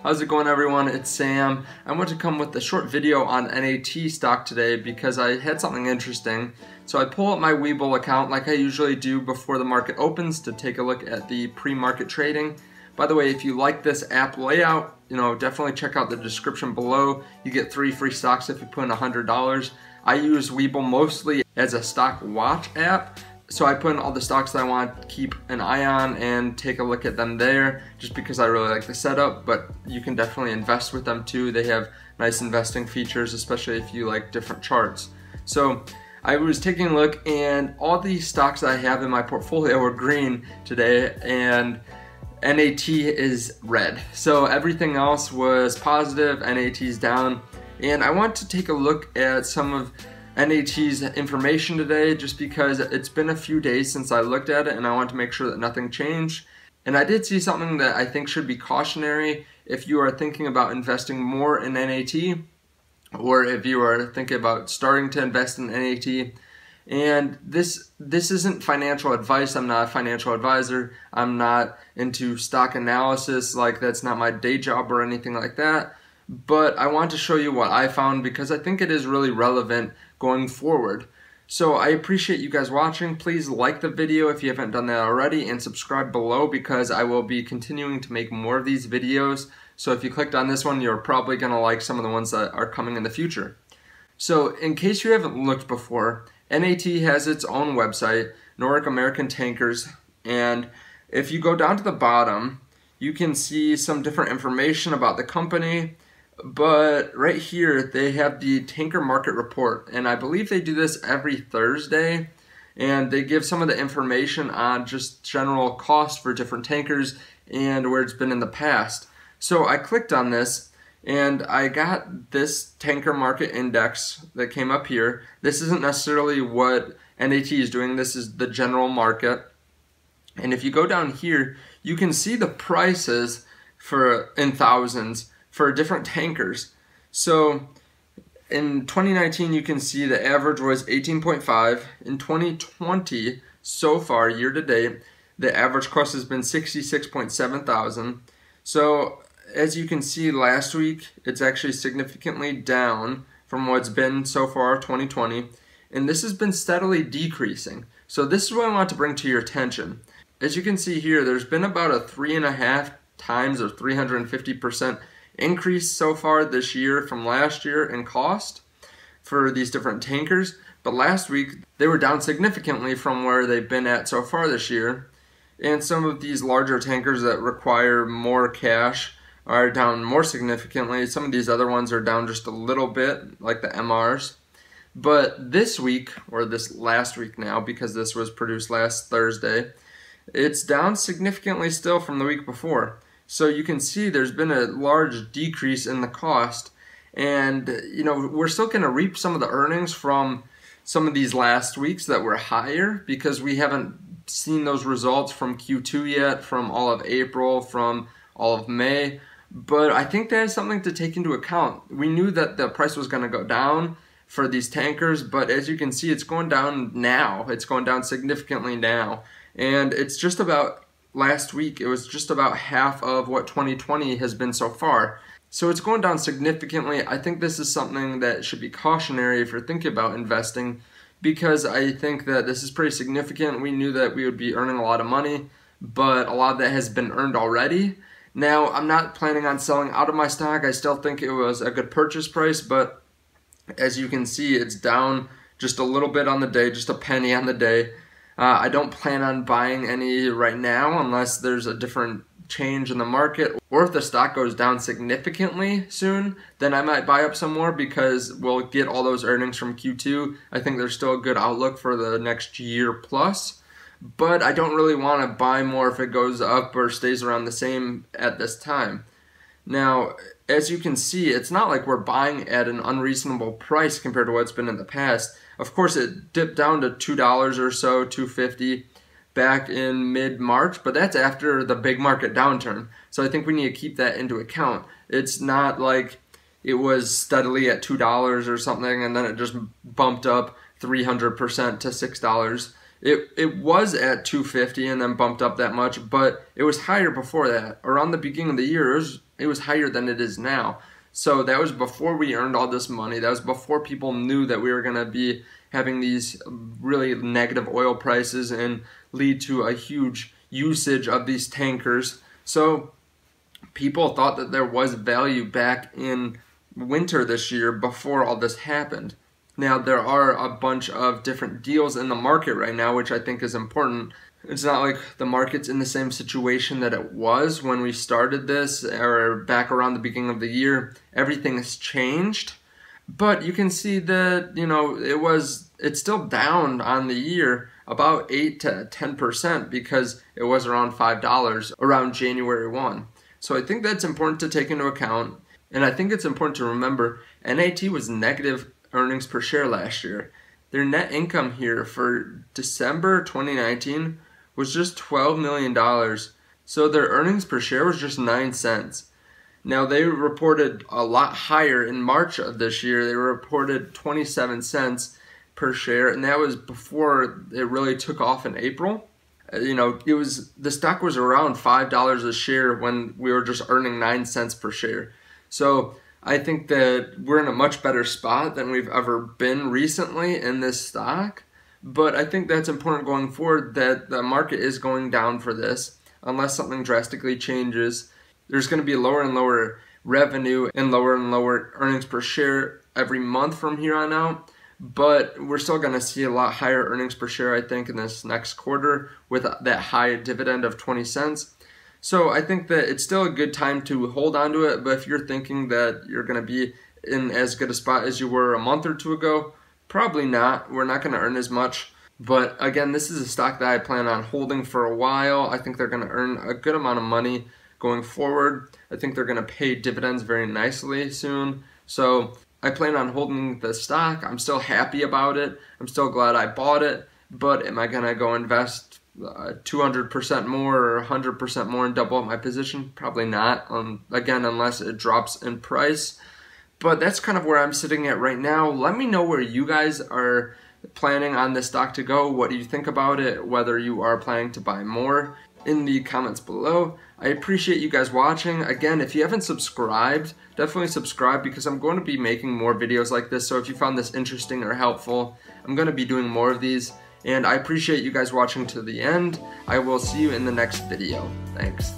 How's it going, everyone? It's Sam. I want to come with a short video on NAT stock today because I had something interesting. So I pull up my WeBull account like I usually do before the market opens to take a look at the pre-market trading. By the way, if you like this app layout, definitely check out the description below. You get 3 free stocks if you put in $100. I use WeBull mostly as a stock watch app. So I put in all the stocks that I want to keep an eye on and take a look at them there just because I really like the setup, but you can definitely invest with them too. They have nice investing features, especially if you like different charts. So I was taking a look and all these stocks that I have in my portfolio are green today and NAT is red. So everything else was positive, NAT is down. And I want to take a look at some of NAT's information today just because it's been a few days since I looked at it and I want to make sure that nothing changed. And I did see something that I think should be cautionary if you are thinking about investing more in NAT or if you are thinking about starting to invest in NAT. And this isn't financial advice. I'm not a financial advisor. I'm not into stock analysis. Like, that's not my day job or anything like that. But I want to show you what I found because I think it is really relevant going forward. So I appreciate you guys watching. Please like the video if you haven't done that already and subscribe below because I will be continuing to make more of these videos. So if you clicked on this one, you're probably going to like some of the ones that are coming in the future. So in case you haven't looked before, NAT has its own website, Nordic American Tankers, and if you go down to the bottom, you can see some different information about the company. But right here, they have the tanker market report, and I believe they do this every Thursday, and they give some of the information on just general cost for different tankers and where it's been in the past. So I clicked on this, and I got this tanker market index that came up here. This isn't necessarily what NAT is doing. This is the general market. And if you go down here, you can see the prices in thousands for different tankers. So in 2019, you can see the average was 18.5. In 2020, so far, year to date, the average cost has been 66.7 thousand. So as you can see, last week, it's actually significantly down from what's been so far 2020. And this has been steadily decreasing. So this is what I want to bring to your attention. As you can see here, there's been about a 3.5 times or 350% increase so far this year from last year in cost for these different tankers. But last week, they were down significantly from where they've been at so far this year. And some of these larger tankers that require more cash are down more significantly. Some of these other ones are down just a little bit, like the MRs. But this week, or this last week now, because this was produced last Thursday, it's down significantly still from the week before. So you can see there's been a large decrease in the cost, and we're still going to reap some of the earnings from some of these last weeks that were higher because we haven't seen those results from Q2 yet, from all of April, from all of May. But I think that is something to take into account. We knew that the price was going to go down for these tankers, but as you can see, it's going down now. It's going down significantly now, and it's just about last week, it was just about half of what 2020 has been so far. So it's going down significantly. I think this is something that should be cautionary if you're thinking about investing because I think that this is pretty significant. We knew that we would be earning a lot of money, but a lot of that has been earned already. Now, I'm not planning on selling out of my stock. I still think it was a good purchase price, but as you can see, it's down just a little bit on the day, just a penny on the day. I don't plan on buying any right now unless there's a different change in the market, or if the stock goes down significantly soon, then I might buy up some more because we'll get all those earnings from Q2. I think there's still a good outlook for the next year plus, but I don't really want to buy more if it goes up or stays around the same at this time. Now, as you can see, it's not like we're buying at an unreasonable price compared to what's been in the past. Of course, it dipped down to $2 or so, $2.50 back in mid-March, but that's after the big market downturn. So I think we need to keep that into account. It's not like it was steadily at $2 or something and then it just bumped up 300% to $6. It was at 250 and then bumped up that much, but it was higher before that. Around the beginning of the year, it was higher than it is now. So that was before we earned all this money. That was before people knew that we were going to be having these really negative oil prices and lead to a huge usage of these tankers. So people thought that there was value back in winter this year before all this happened. Now, there are a bunch of different deals in the market right now, which I think is important. It's not like the market's in the same situation that it was when we started this or back around the beginning of the year. Everything has changed, but you can see that, it's still down on the year about 8 to 10% because it was around $5 around January 1. So I think that's important to take into account. And I think it's important to remember NAT was negative earnings per share last year. Their net income here for December 2019 was just $12 million. So their earnings per share was just 9 cents. Now they reported a lot higher in March of this year. They reported 27 cents per share, and that was before it really took off in April. The stock was around $5 a share when we were just earning 9 cents per share. So I think that we're in a much better spot than we've ever been recently in this stock. But I think that's important going forward, that the market is going down for this. Unless something drastically changes, there's going to be lower and lower revenue and lower earnings per share every month from here on out. But we're still going to see a lot higher earnings per share, I think, in this next quarter with that high dividend of 20 cents. So I think that it's still a good time to hold on to it, but if you're thinking that you're going to be in as good a spot as you were a month or two ago, probably not. We're not going to earn as much. But again, this is a stock that I plan on holding for a while. I think they're going to earn a good amount of money going forward. I think they're going to pay dividends very nicely soon. So I plan on holding the stock. I'm still happy about it. I'm still glad I bought it. But am I going to go invest 200% more or 100% more and double up my position? Probably not, again, unless it drops in price. But that's kind of where I'm sitting at right now. Let me know where you guys are planning on this stock to go. What do you think about it? Whether you are planning to buy more in the comments below. I appreciate you guys watching. Again, if you haven't subscribed, definitely subscribe because I'm going to be making more videos like this. So if you found this interesting or helpful, I'm going to be doing more of these. And I appreciate you guys watching to the end. I will see you in the next video. Thanks.